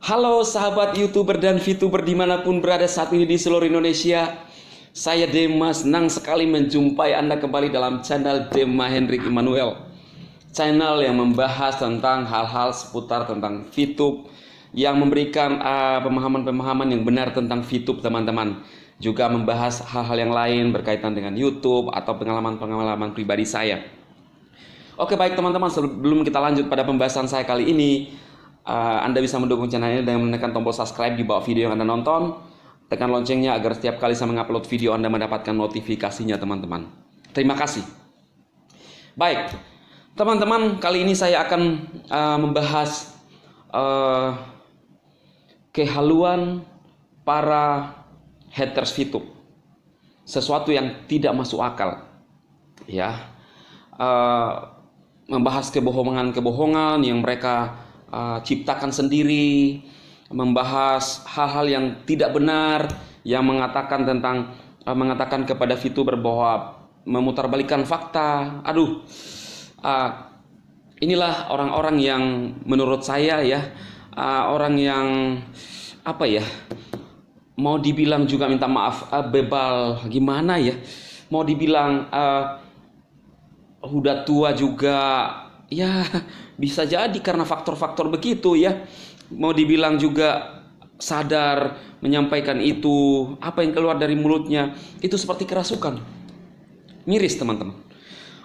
Halo sahabat YouTuber dan VTuber dimanapun berada saat ini di seluruh Indonesia. Saya Dema, senang sekali menjumpai Anda kembali dalam channel Dema Hendrik Immanuel. Channel yang membahas tentang hal-hal seputar tentang VTube, yang memberikan pemahaman-pemahaman yang benar tentang VTube teman-teman. Juga membahas hal-hal yang lain berkaitan dengan YouTube atau pengalaman-pengalaman pribadi saya. Oke baik teman-teman, sebelum kita lanjut pada pembahasan saya kali ini, Anda bisa mendukung channel ini dengan menekan tombol subscribe di bawah video yang Anda nonton. Tekan loncengnya agar setiap kali saya mengupload video Anda mendapatkan notifikasinya teman-teman. Terima kasih. Baik, teman-teman, kali ini saya akan membahas kehaluan para haters VTube. Sesuatu yang tidak masuk akal. Ya, membahas kebohongan-kebohongan yang mereka ciptakan sendiri, membahas hal-hal yang tidak benar, yang mengatakan kepada VTuber bahwa memutarbalikkan fakta. Inilah orang-orang yang menurut saya orang yang mau dibilang juga minta maaf bebal gimana ya, mau dibilang udah tua juga. Ya, bisa jadi karena faktor-faktor begitu ya. Mau dibilang juga sadar menyampaikan itu, apa yang keluar dari mulutnya itu seperti kerasukan. Miris teman-teman.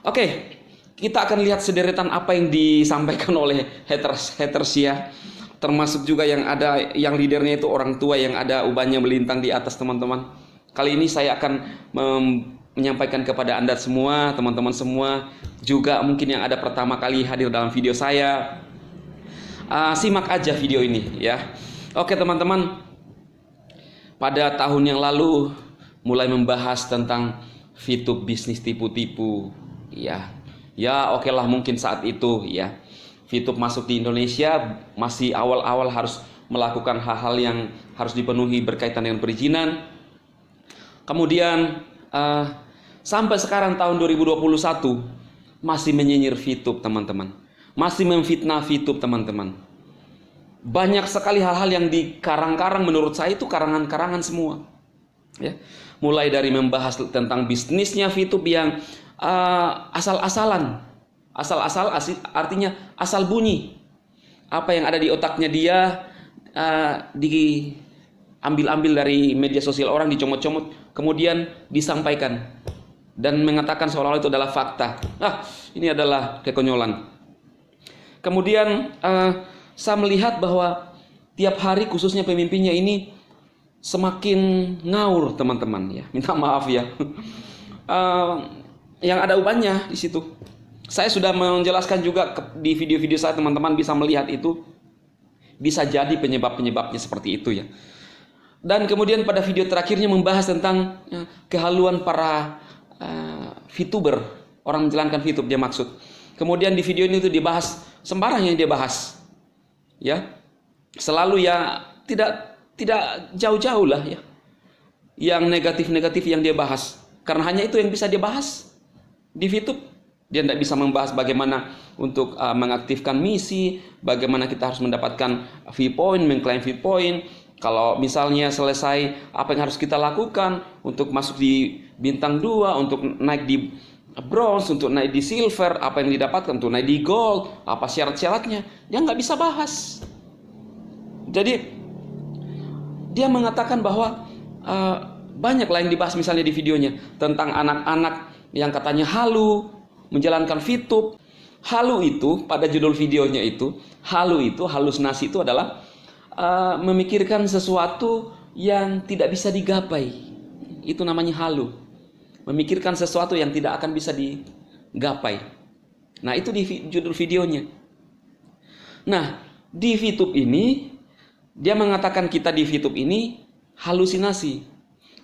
Oke, kita akan lihat sederetan apa yang disampaikan oleh haters ya. Termasuk juga yang leadernya itu orang tua yang ada ubannya melintang di atas teman-teman. Kali ini saya akan menyampaikan kepada Anda semua, teman-teman semua, juga mungkin yang ada pertama kali hadir dalam video saya. Simak aja video ini ya. Oke teman-teman, pada tahun yang lalu mulai membahas tentang VTube bisnis tipu-tipu ya. Ya oke lah, mungkin saat itu ya VTube masuk di Indonesia masih awal-awal harus melakukan hal-hal yang harus dipenuhi berkaitan dengan perizinan. Kemudian sampai sekarang tahun 2021 masih menyinyir VTube teman-teman, masih memfitnah VTube teman-teman. Banyak sekali hal-hal yang dikarang-karang, menurut saya itu karangan-karangan semua ya. Mulai dari membahas tentang bisnisnya VTube yang asal-asalan, artinya asal bunyi. Apa yang ada di otaknya dia diambil-ambil dari media sosial orang, dicomot-comot, kemudian disampaikan dan mengatakan seolah-olah itu adalah fakta. Ini adalah kekonyolan. Kemudian saya melihat bahwa tiap hari khususnya pemimpinnya ini semakin ngawur teman-teman ya. Minta maaf ya. Yang ada ubannya di situ. Saya sudah menjelaskan juga di video-video saya, teman-teman bisa melihat itu. Bisa jadi penyebab-penyebabnya seperti itu ya. Dan kemudian pada video terakhirnya membahas tentang kehaluan para VTuber, orang menjalankan VTube dia maksud. Kemudian di video ini tuh dibahas sembarang yang dia bahas, ya, selalu ya tidak jauh-jauh lah ya, yang negatif-negatif yang dia bahas, karena hanya itu yang bisa dia bahas di VTube. Dia tidak bisa membahas bagaimana untuk mengaktifkan misi, bagaimana kita harus mendapatkan V-point, mengklaim V-point. Kalau misalnya selesai, apa yang harus kita lakukan untuk masuk di bintang 2, untuk naik di bronze, untuk naik di silver, apa yang didapatkan untuk naik di gold, apa syarat-syaratnya, dia nggak bisa bahas. Jadi dia mengatakan bahwa banyak lah yang dibahas misalnya di videonya tentang anak-anak yang katanya halu menjalankan VTube. Halu itu pada judul videonya itu, halusinasi itu adalah memikirkan sesuatu yang tidak bisa digapai. Itu namanya halu. Memikirkan sesuatu yang tidak akan bisa digapai. Nah, itu di judul videonya. Nah, di VTube ini dia mengatakan kita di VTube ini halusinasi.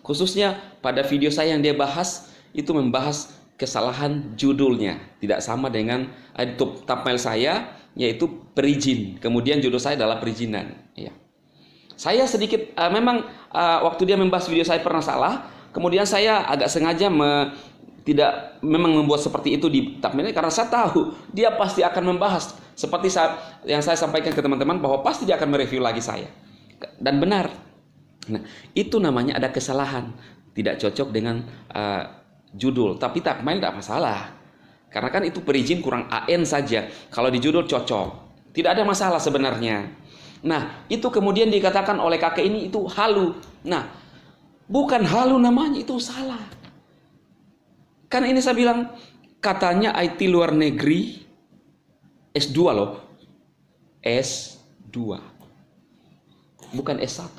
Khususnya pada video saya yang dia bahas itu membahas kesalahan judulnya. Tidak sama dengan thumbnail saya, yaitu perizin. Kemudian judul saya adalah perizinan ya. Saya sedikit memang waktu dia membahas video saya pernah salah. Kemudian saya agak sengaja tidak memang membuat seperti itu di thumbnailnya, karena saya tahu dia pasti akan membahas Seperti yang saya sampaikan ke teman-teman bahwa pasti dia akan mereview lagi saya. Dan benar. Nah, itu namanya ada kesalahan. Tidak cocok dengan judul. Tapi thumbnail tidak masalah. Karena kan itu perizin kurang AN saja. Kalau di judul cocok. Tidak ada masalah sebenarnya. Nah, itu kemudian dikatakan oleh kakek ini itu halu. Nah, bukan halu namanya, itu salah. Kan ini saya bilang, katanya IT luar negeri S2 loh. S2. Bukan S1.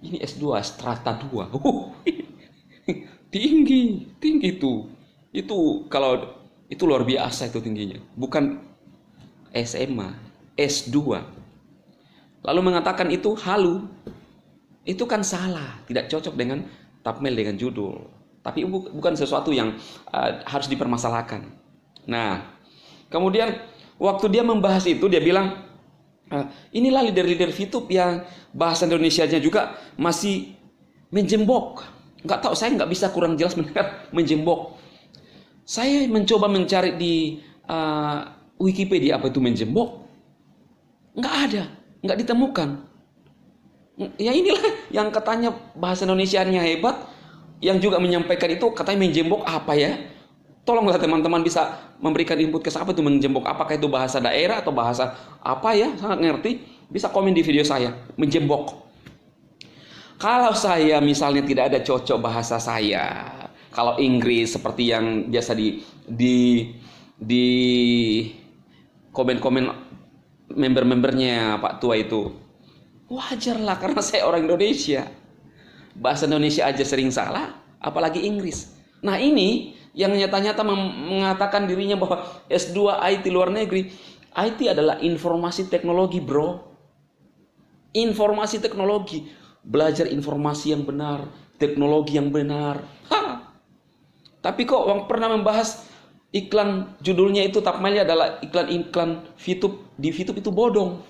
Ini S2, strata 2. Tinggi itu. Itu kalau itu luar biasa itu tingginya. Bukan SMA, S2. Lalu mengatakan itu halu. Itu kan salah, tidak cocok dengan thumbnail, dengan judul. Tapi bukan sesuatu yang harus dipermasalahkan. Nah, kemudian waktu dia membahas itu, dia bilang, inilah leader-leader VTube yang bahasa Indonesianya juga masih menjembok. Nggak tahu, saya nggak bisa, kurang jelas mendengar menjembok. Saya mencoba mencari di Wikipedia apa itu menjembok. Nggak ada, nggak ditemukan. Ya inilah yang katanya bahasa Indonesianya hebat, yang juga menyampaikan itu katanya menjembok apa ya? Tolonglah teman-teman bisa memberikan input ke saya, apa itu menjembok? Apakah itu bahasa daerah atau bahasa apa ya? Sangat ngerti. Bisa komen di video saya, menjembok. Kalau saya misalnya tidak ada cocok bahasa saya, kalau Inggris seperti yang biasa di komen-komen member-membernya Pak Tua itu, wajarlah karena saya orang Indonesia. Bahasa Indonesia aja sering salah, apalagi Inggris. Nah ini yang nyata-nyata mengatakan dirinya bahwa S2 IT luar negeri. IT adalah informasi teknologi, bro. Informasi teknologi. Belajar informasi yang benar, teknologi yang benar. Tapi kok pernah membahas iklan judulnya itu thumbnailnya adalah iklan-iklan VTube. Di VTube itu bodong.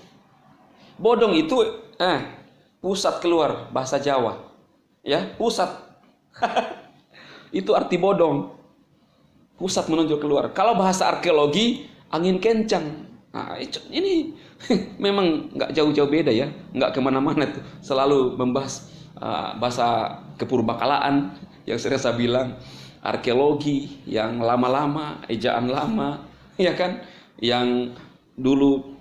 Bodong itu pusat keluar bahasa Jawa. Ya, pusat. Itu arti bodong. Pusat menunjuk keluar. Kalau bahasa arkeologi, angin kencang. Nah, ini memang nggak jauh-jauh beda ya. Nggak kemana-mana tuh. Selalu membahas bahasa kepurbakalaan yang sering saya bilang. Arkeologi yang lama-lama, ejaan lama, ya kan? Yang dulu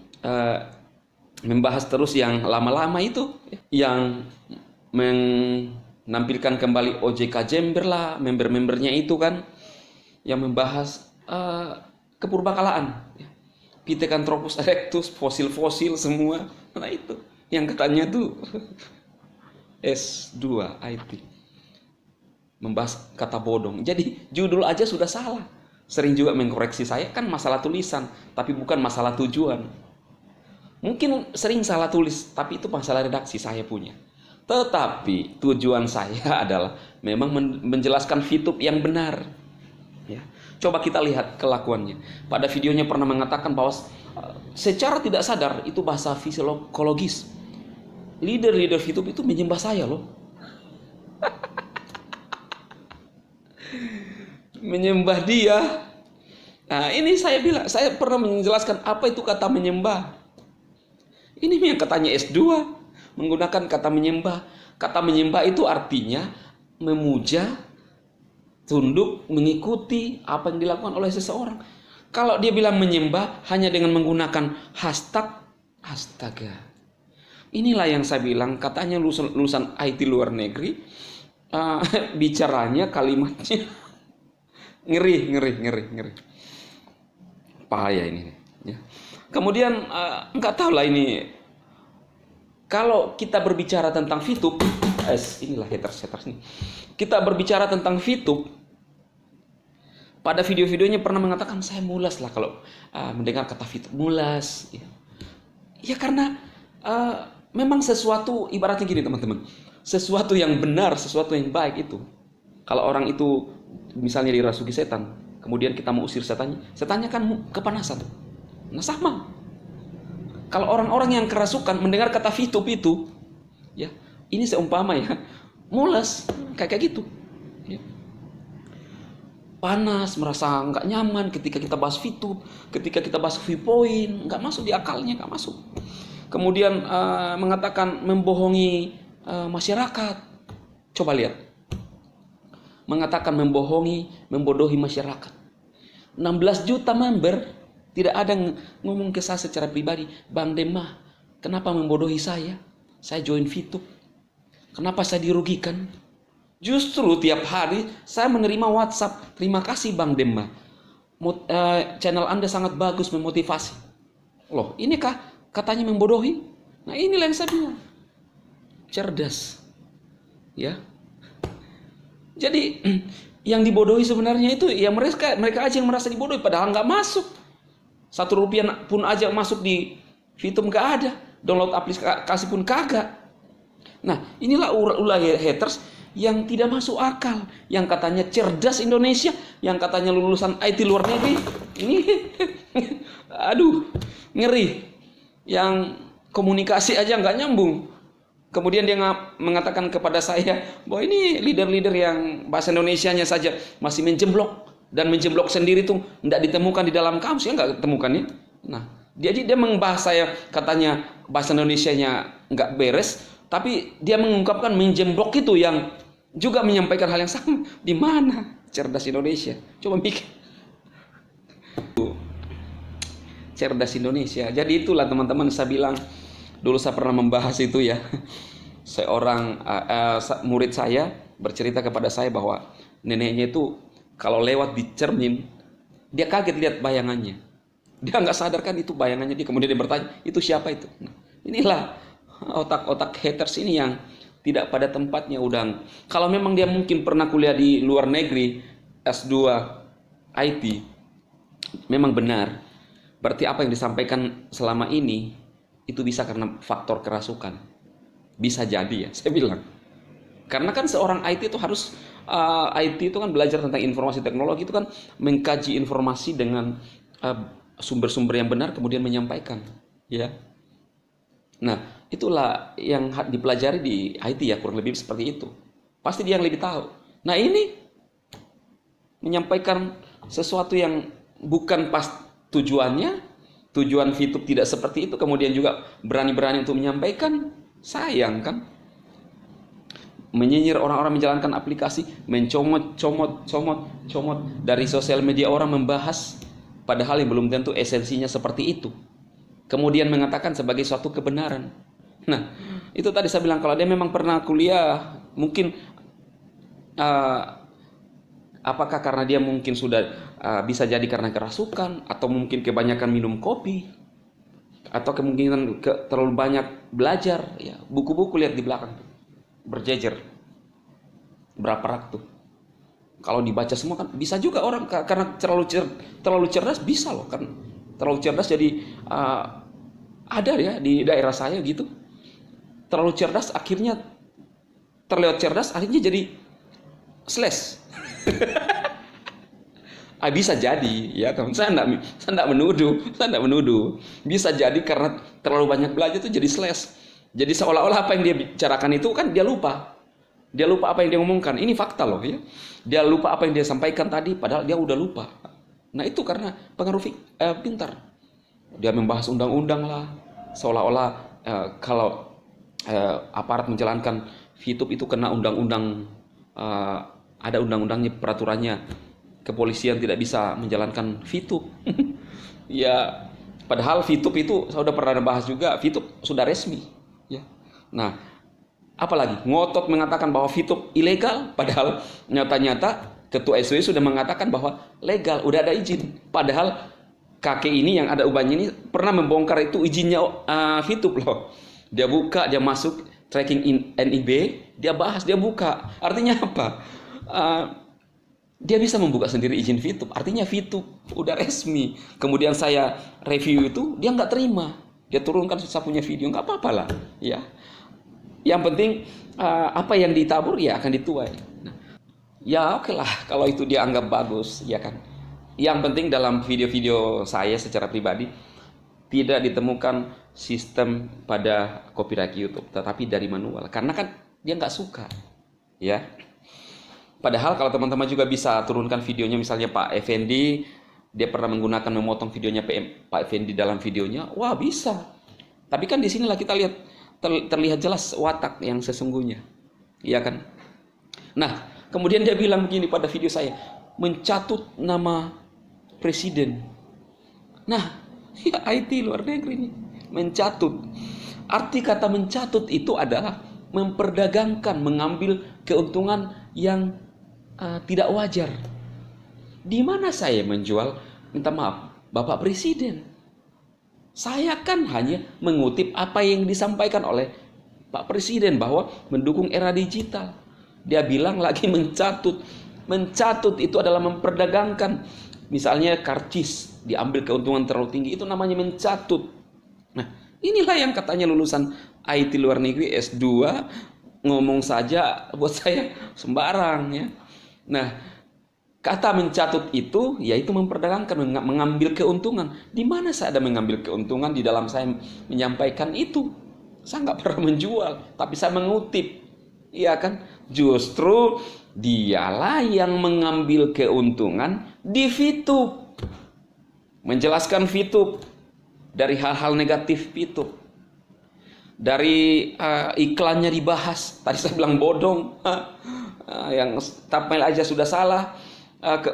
membahas terus yang lama-lama itu, yang menampilkan kembali OJK Jember lah, member-membernya itu kan, yang membahas kepurbakalaan, Pithecanthropus erectus, fosil-fosil semua. Nah itu, yang katanya tuh S2 IT. Membahas kata bodong. Jadi judul aja sudah salah. Sering juga mengkoreksi saya, kan masalah tulisan, tapi bukan masalah tujuan. Mungkin sering salah tulis, tapi itu masalah redaksi saya punya. Tetapi tujuan saya adalah memang menjelaskan VTube yang benar. Ya. Coba kita lihat kelakuannya. Pada videonya pernah mengatakan bahwa secara tidak sadar itu bahasa fisiologis. Leader-leader VTube itu menyembah saya loh. Menyembah dia. Nah, ini saya bilang, saya pernah menjelaskan apa itu kata menyembah. Ini yang katanya S2 menggunakan kata menyembah. Kata menyembah itu artinya memuja, tunduk, mengikuti apa yang dilakukan oleh seseorang. Kalau dia bilang menyembah hanya dengan menggunakan hashtag, astaga. Inilah yang saya bilang, katanya lulusan IT luar negeri, bicaranya, kalimatnya ngeri. Bahaya ini. Ya. Kemudian nggak tahu lah ini. Kalau kita berbicara tentang VTube, inilah haters nih. Kita berbicara tentang VTube. Pada video-videonya pernah mengatakan saya mulas lah kalau mendengar kata VTube, mulas. Ya karena memang sesuatu, ibaratnya gini teman-teman, sesuatu yang benar, sesuatu yang baik itu, kalau orang itu misalnya dirasuki setan, kemudian kita mau usir setannya kan kepanasan. Nah sama. Kalau orang-orang yang kerasukan mendengar kata VTube itu, ya ini seumpama ya, mulas kayak gitu. Ya. panas, merasa nggak nyaman ketika kita bahas VTube, ketika kita bahas viewpoint, nggak masuk di akalnya, nggak masuk. Kemudian mengatakan membohongi masyarakat. Coba lihat. Mengatakan membodohi masyarakat. 16 juta member, tidak ada ngomong ke saya secara pribadi, Bang Demah, kenapa membodohi saya? Saya join VTube. Kenapa saya dirugikan? Justru tiap hari saya menerima WhatsApp, terima kasih Bang Demah. Channel Anda sangat bagus, memotivasi. Loh, inikah katanya membodohi? Nah, inilah yang saya bilang. Cerdas. Ya. Jadi yang dibodohi sebenarnya itu ya mereka aja yang merasa dibodohi, padahal nggak masuk. 1 rupiah pun aja masuk di VTube nggak ada, download aplikasi pun kagak. Nah, inilah ulah haters yang tidak masuk akal, yang katanya cerdas Indonesia, yang katanya lulusan IT luar negeri. Ini aduh, ngeri. Yang komunikasi aja nggak nyambung. Kemudian dia mengatakan kepada saya bahwa ini leader-leader yang bahasa Indonesianya saja masih menjemblok, dan menjemblok sendiri tuh tidak ditemukan di dalam kamus, ya nggak ditemukan ya. Nah, dia membahas saya katanya bahasa Indonesianya nggak beres, tapi dia mengungkapkan menjemblok itu yang juga menyampaikan hal yang sama. Di mana cerdas Indonesia? Coba mikir. Cerdas Indonesia. Jadi itulah teman-teman, saya bilang dulu saya pernah membahas itu ya. Seorang murid saya bercerita kepada saya bahwa neneknya itu kalau lewat di cermin, dia kaget lihat bayangannya. Dia nggak sadarkan itu bayangannya dia. Kemudian dia bertanya, itu siapa itu? Nah, inilah otak-otak haters ini yang tidak pada tempatnya udang. Kalau memang dia mungkin pernah kuliah di luar negeri, S2 IT, memang benar. Berarti apa yang disampaikan selama ini itu bisa karena faktor kerasukan. Bisa jadi ya, saya bilang. Karena kan seorang IT itu harus IT itu kan belajar tentang informasi teknologi, itu kan mengkaji informasi dengan sumber-sumber yang benar kemudian menyampaikan, ya. Nah, itulah yang dipelajari di IT ya, kurang lebih seperti itu. Pasti dia yang lebih tahu. Nah, ini menyampaikan sesuatu yang bukan pas tujuannya, tujuan VTube tidak seperti itu, kemudian juga berani-berani untuk menyampaikan, sayang kan? Menyinyir orang-orang menjalankan aplikasi, mencomot dari sosial media orang membahas, padahal yang belum tentu esensinya seperti itu. Kemudian mengatakan sebagai suatu kebenaran. Nah, itu tadi saya bilang, kalau dia memang pernah kuliah, mungkin apakah karena dia mungkin sudah bisa jadi karena kerasukan, atau mungkin kebanyakan minum kopi, atau kemungkinan terlalu banyak belajar. Ya, buku-buku lihat di belakang tuh, berjejer berapa rak tuh. Kalau dibaca semua kan bisa juga orang karena terlalu cerdas bisa loh kan. Terlalu cerdas jadi ada ya di daerah saya gitu. Terlalu cerdas akhirnya terlihat cerdas akhirnya jadi slash. Bisa jadi ya kan. Saya enggak menuduh. Bisa jadi karena terlalu banyak belajar itu jadi slash. Jadi seolah-olah apa yang dia bicarakan itu kan dia lupa. Dia lupa apa yang dia ngomongkan. Ini fakta loh ya. Dia lupa apa yang dia sampaikan tadi padahal dia udah lupa. Nah, itu karena pengaruh pintar. Dia membahas undang-undang lah. Seolah-olah kalau aparat menjalankan VTube itu kena undang-undang, ada undang-undangnya, peraturannya. Kepolisian tidak bisa menjalankan VTube. Ya, padahal VTube itu saya sudah pernah bahas juga, VTube sudah resmi ya. Nah, apalagi ngotot mengatakan bahwa VTube ilegal, padahal nyata-nyata Ketua SW sudah mengatakan bahwa legal, udah ada izin. Padahal kakek ini yang ada ubahnya ini pernah membongkar itu izinnya VTube loh. Dia buka, dia masuk tracking NIB, dia bahas, dia buka. Artinya apa? Dia bisa membuka sendiri izin VTube. Artinya VTube udah resmi. Kemudian saya review itu, dia nggak terima. Dia turunkan susah punya video, nggak apa-apa lah. Ya. Yang penting apa yang ditabur ya akan dituai. Nah, ya oke lah kalau itu dia anggap bagus, ya kan. Yang penting dalam video-video saya secara pribadi tidak ditemukan sistem pada copyright YouTube, tetapi dari manual. Karena kan dia nggak suka, ya. Padahal kalau teman-teman juga bisa turunkan videonya, misalnya Pak Effendi, dia pernah menggunakan memotong videonya Pak Effendi dalam videonya, wah bisa. Tapi kan di sinilah kita lihat terlihat jelas watak yang sesungguhnya, iya kan? Nah, kemudian dia bilang begini pada video saya, mencatut nama presiden. Nah, ya IT luar negeri ini, mencatut. Arti kata mencatut itu adalah memperdagangkan, mengambil keuntungan yang tidak wajar. Di mana saya menjual, minta maaf, Bapak Presiden? Saya kan hanya mengutip apa yang disampaikan oleh Pak Presiden bahwa mendukung era digital. Dia bilang lagi mencatut. Mencatut itu adalah memperdagangkan. Misalnya karcis, diambil keuntungan terlalu tinggi, itu namanya mencatut. Nah, inilah yang katanya lulusan IT luar negeri S2 ngomong saja buat saya sembarang ya. Nah, kata mencatut itu yaitu memperdagangkan, mengambil keuntungan. Di mana saya ada mengambil keuntungan di dalam saya menyampaikan itu? Saya nggak pernah menjual, tapi saya mengutip. Iya kan? Justru dialah yang mengambil keuntungan di VTube. Menjelaskan VTube dari hal-hal negatif VTube. Dari iklannya dibahas. Tadi saya bilang bodong. Yang thumbnail aja sudah salah,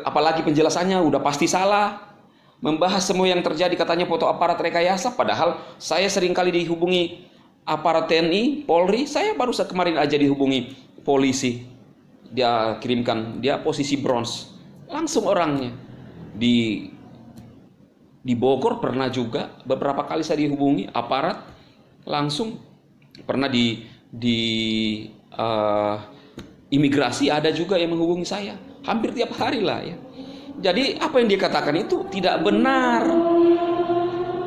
apalagi penjelasannya udah pasti salah. Membahas semua yang terjadi, katanya foto aparat rekayasa, padahal saya sering kali dihubungi aparat TNI, Polri. Saya baru kemarin aja dihubungi polisi, dia kirimkan, dia posisi bronze, langsung orangnya. Di Bogor pernah juga beberapa kali saya dihubungi aparat langsung. Pernah di imigrasi ada juga yang menghubungi saya, hampir tiap hari lah ya. Jadi apa yang dia katakan itu tidak benar.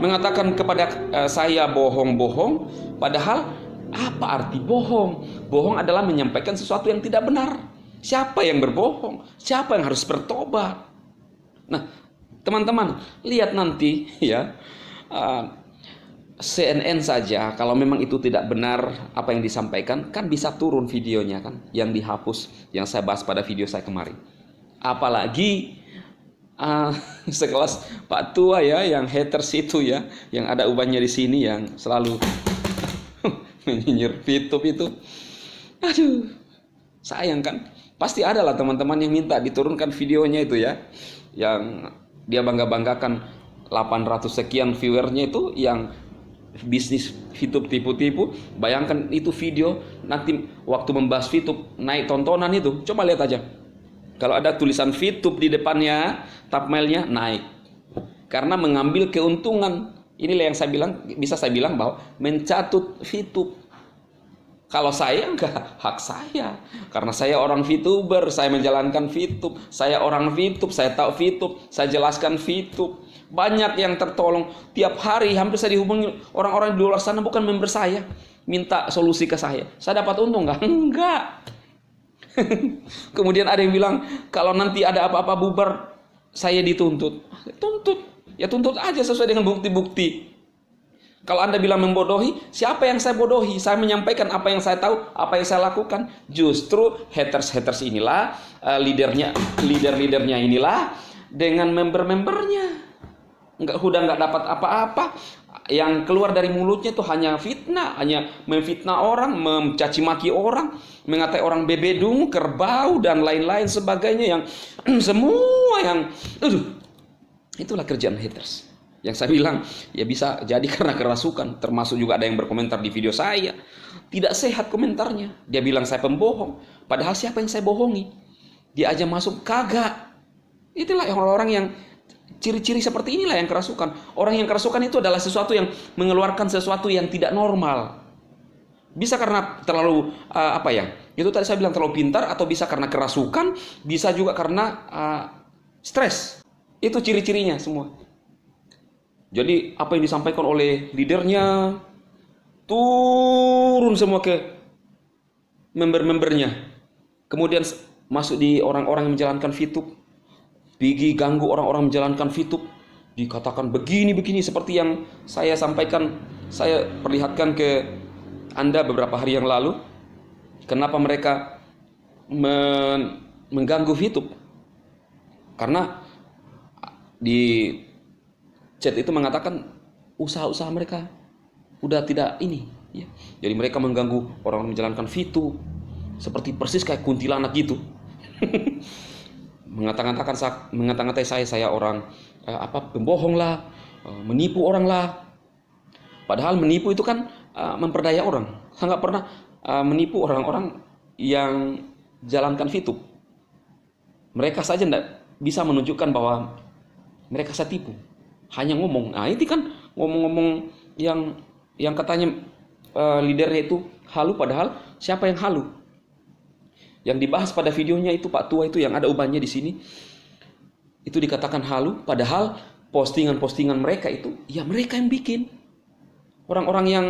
Mengatakan kepada saya bohong-bohong, padahal apa arti bohong? Bohong adalah menyampaikan sesuatu yang tidak benar. Siapa yang berbohong? Siapa yang harus bertobat? Nah, teman-teman, lihat nanti ya. CNN saja kalau memang itu tidak benar apa yang disampaikan, kan bisa turun videonya kan, yang dihapus, yang saya bahas pada video saya kemarin. Apalagi sekelas Pak Tua ya, yang haters itu ya, yang ada ubannya di sini, yang selalu menyinyir VTube itu. Aduh, sayang kan. Pasti ada lah teman-teman yang minta diturunkan videonya itu ya, yang dia bangga-banggakan 800 sekian viewernya itu, yang bisnis VTube tipu-tipu. Bayangkan itu video nanti waktu membahas VTube naik tontonan itu, coba lihat aja. Kalau ada tulisan VTube di depannya, thumbnailnya naik. Karena mengambil keuntungan. Inilah yang saya bilang, bisa saya bilang bahwa mencatut VTube. Kalau saya enggak, hak saya. Karena saya orang VTuber, saya menjalankan VTube. Saya orang VTube, saya tahu VTube, saya jelaskan VTube. Banyak yang tertolong tiap hari, hampir saya dihubungi orang-orang di luar sana, bukan member saya, minta solusi ke saya. Saya dapat untung nggak? Enggak. Kemudian ada yang bilang kalau nanti ada apa-apa bubar saya dituntut. Tuntut, ya tuntut aja sesuai dengan bukti-bukti. Kalau Anda bilang membodohi, siapa yang saya bodohi? Saya menyampaikan apa yang saya tahu, apa yang saya lakukan. Justru haters inilah, leader-leadernya inilah dengan member-membernya. Nggak dapat apa-apa. Yang keluar dari mulutnya itu hanya fitnah, hanya memfitnah orang, mencaci maki orang, mengatai orang bebedung, kerbau dan lain-lain sebagainya, yang semua yang itulah kerjaan haters. Yang saya bilang ya bisa jadi karena kerasukan. Termasuk juga ada yang berkomentar di video saya, tidak sehat komentarnya. Dia bilang saya pembohong, padahal siapa yang saya bohongi? Dia aja masuk kagak. Itulah orang-orang yang ciri-ciri seperti inilah yang kerasukan. Orang yang kerasukan itu adalah sesuatu yang mengeluarkan sesuatu yang tidak normal. Bisa karena terlalu itu tadi saya bilang terlalu pintar, atau bisa karena kerasukan, bisa juga karena stres. Itu ciri-cirinya semua. Jadi apa yang disampaikan oleh leadernya turun semua ke member-membernya. Kemudian masuk di orang-orang yang menjalankan VTube. Pergi ganggu orang-orang menjalankan VTube, dikatakan begini-begini seperti yang saya sampaikan, saya perlihatkan ke Anda beberapa hari yang lalu. Kenapa mereka mengganggu VTube. Karena di chat itu mengatakan usaha-usaha mereka udah tidak ini ya. Jadi mereka mengganggu orang menjalankan VTube seperti persis kayak kuntilanak gitu. Mengata-ngatai saya orang pembohong lah, menipu orang lah. Padahal menipu itu kan memperdaya orang. Saya nggak pernah menipu orang-orang yang jalankan VTube. Mereka saja tidak bisa menunjukkan bahwa mereka saya tipu. Hanya ngomong. Nah, ini kan ngomong-ngomong yang katanya leadernya itu halu, padahal siapa yang halu? Yang dibahas pada videonya itu Pak Tua itu yang ada ubannya di sini. Itu dikatakan halu, padahal postingan-postingan mereka itu ya mereka yang bikin. Orang-orang yang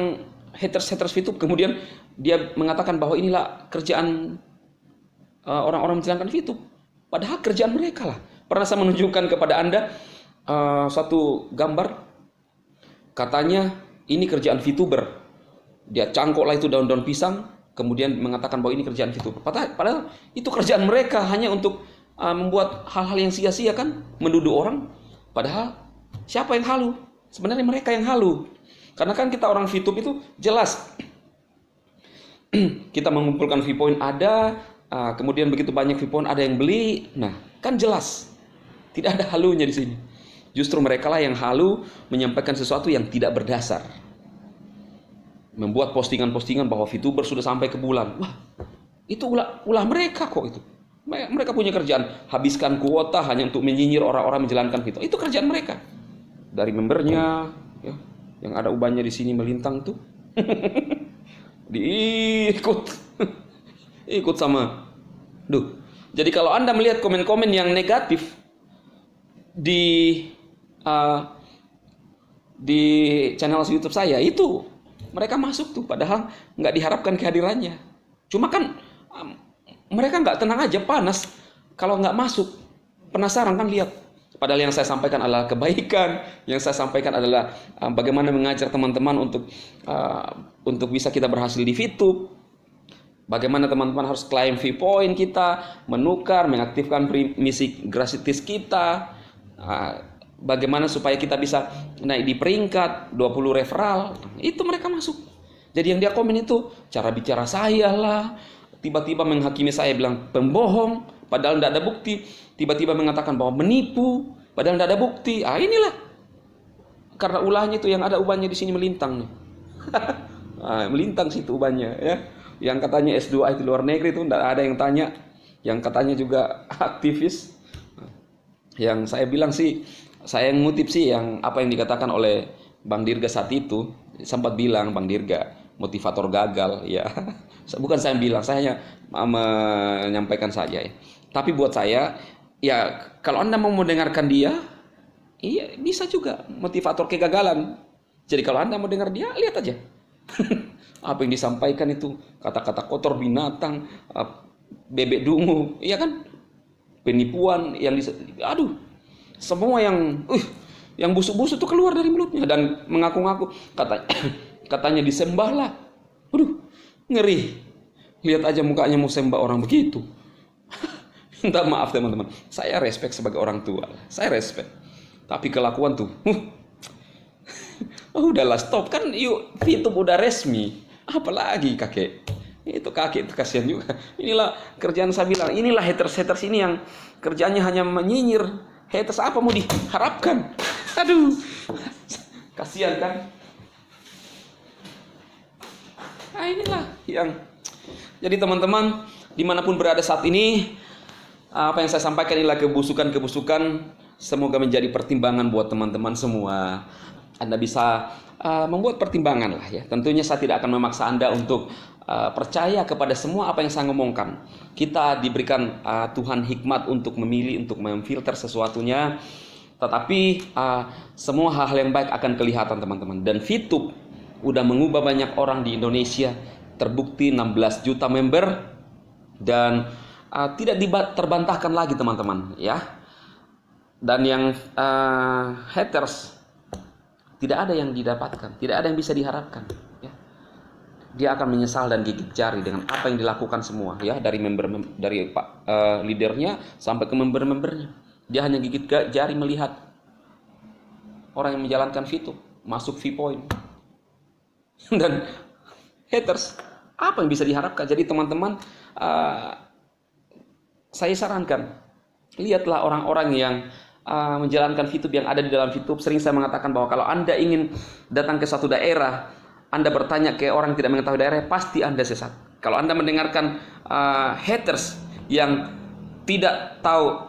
haters VTube, kemudian dia mengatakan bahwa inilah kerjaan orang-orang menjalankan VTube. Padahal kerjaan mereka lah. Pernah saya menunjukkan kepada Anda satu gambar, katanya ini kerjaan VTuber. Dia cangkoklah itu daun-daun pisang, kemudian mengatakan bahwa ini kerjaan VTuber. Padahal itu kerjaan mereka hanya untuk membuat hal-hal yang sia-sia kan, menuduh orang. Padahal siapa yang halu? Sebenarnya mereka yang halu. Karena kan kita orang VTube itu jelas kita mengumpulkan view point ada, kemudian begitu banyak view point ada yang beli. Nah, kan jelas tidak ada halunya di sini. Justru mereka lah yang halu menyampaikan sesuatu yang tidak berdasar. Membuat postingan-postingan bahwa VTuber sudah sampai ke bulan. Wah, itu ulah mereka kok itu. Mereka punya kerjaan habiskan kuota hanya untuk menyinyir orang-orang menjalankan VTuber. Itu kerjaan mereka. Dari membernya, ya, yang ada ubannya di sini melintang tuh, ikut sama. Jadi kalau Anda melihat komen-komen yang negatif di channel YouTube saya, itu mereka masuk tuh, padahal nggak diharapkan kehadirannya. Cuma kan mereka nggak tenang aja, panas kalau nggak masuk. Penasaran kan lihat. Padahal yang saya sampaikan adalah kebaikan, yang saya sampaikan adalah bagaimana mengajar teman-teman untuk bisa kita berhasil di VTube. Bagaimana teman-teman harus klaim view point kita, menukar, mengaktifkan misi gratis kita. Bagaimana supaya kita bisa naik di peringkat 20 referral. Itu mereka masuk. Jadi yang dia komen itu cara bicara saya lah, tiba-tiba menghakimi saya bilang pembohong padahal tidak ada bukti, tiba-tiba mengatakan bahwa menipu padahal tidak ada bukti. Inilah karena ulahnya itu yang ada ubannya di sini melintang nih. Melintang situ ubannya ya. Yang katanya S2 di luar negeri itu tidak ada yang tanya, yang katanya juga aktivis. Yang saya bilang sih, saya ngutip sih yang apa yang dikatakan oleh Bang Dirga saat itu, sempat bilang Bang Dirga motivator gagal ya. Bukan saya yang bilang, saya hanya menyampaikan saja ya. Tapi buat saya ya, kalau Anda mau mendengarkan dia, iya bisa juga motivator kegagalan. Jadi kalau Anda mau dengar dia, lihat aja. Apa yang disampaikan itu kata-kata kotor binatang, bebek dungu, iya kan? Penipuan yang semua yang busuk-busuk itu keluar dari mulutnya dan mengaku-ngaku katanya disembah lah. Ngeri. Lihat aja mukanya mau sembah orang begitu. Minta maaf teman-teman. Saya respect sebagai orang tua. Saya respect. Tapi kelakuan tuh. Udahlah stop kan yuk, itu udah resmi. Apalagi kakek. Itu kakek itu kasihan juga. Inilah kerjaan saya bilang. Inilah haters ini yang kerjanya hanya menyinyir. Haters apa mau diharapkan? Aduh. Kasihan kan? Inilah yang. Jadi teman-teman dimanapun berada saat ini, apa yang saya sampaikan inilah kebusukan-kebusukan. Semoga menjadi pertimbangan buat teman-teman semua. Anda bisa membuat pertimbangan lah ya. Tentunya saya tidak akan memaksa Anda untuk percaya kepada semua apa yang saya ngomongkan. Kita diberikan Tuhan hikmat untuk memilih, untuk memfilter sesuatunya. Tetapi semua hal-hal yang baik akan kelihatan teman-teman. Dan VTube udah mengubah banyak orang di Indonesia. Terbukti 16 juta member dan tidak terbantahkan lagi teman-teman ya. Dan yang haters tidak ada yang didapatkan, tidak ada yang bisa diharapkan ya. dia akan menyesal dan gigit jari dengan apa yang dilakukan semua ya, dari leadernya sampai ke member-membernya. Dia hanya gigit jari melihat orang yang menjalankan VTube masuk V-point dan haters. Apa yang bisa diharapkan? Jadi teman-teman, saya sarankan, lihatlah orang-orang yang menjalankan VTube, yang ada di dalam VTube. Sering saya mengatakan bahwa kalau Anda ingin datang ke suatu daerah, Anda bertanya ke orang yang tidak mengetahui daerah, pasti Anda sesat. Kalau Anda mendengarkan haters yang tidak tahu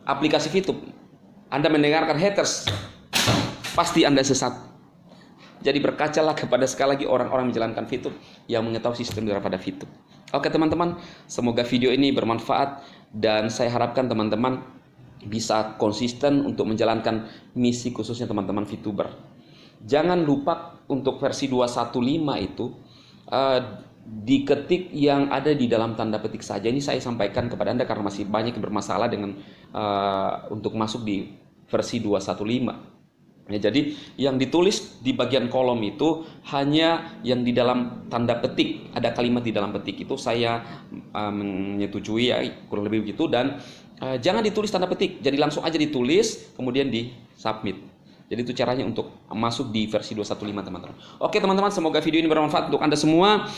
aplikasi VTube, Anda mendengarkan haters, pasti Anda sesat. Jadi berkacalah kepada sekali lagi orang-orang menjalankan VTube yang mengetahui sistem daripada VTube. Oke teman-teman, semoga video ini bermanfaat dan saya harapkan teman-teman bisa konsisten untuk menjalankan misi khususnya teman-teman VTuber. Jangan lupa untuk versi 215 itu diketik yang ada di dalam tanda petik saja. Ini saya sampaikan kepada Anda karena masih banyak yang bermasalah dengan untuk masuk di versi 215. Ya, jadi yang ditulis di bagian kolom itu hanya yang di dalam tanda petik, ada kalimat di dalam petik itu saya menyetujui ya, kurang lebih begitu. Dan jangan ditulis tanda petik, jadi langsung aja ditulis kemudian di submit. Jadi itu caranya untuk masuk di versi 215 teman-teman. Oke teman-teman, semoga video ini bermanfaat untuk Anda semua.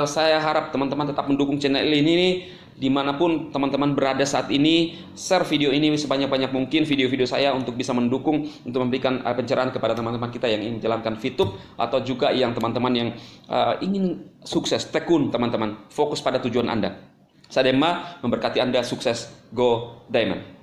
Saya harap teman-teman tetap mendukung channel ini dimanapun teman-teman berada saat ini. Share video ini sebanyak-banyak mungkin, video-video saya, untuk bisa mendukung, untuk memberikan pencerahan kepada teman-teman kita yang ingin menjalankan VTube, atau juga yang teman-teman yang ingin sukses, tekun teman-teman, fokus pada tujuan Anda. Saya Dema, memberkati Anda, sukses, go Diamond.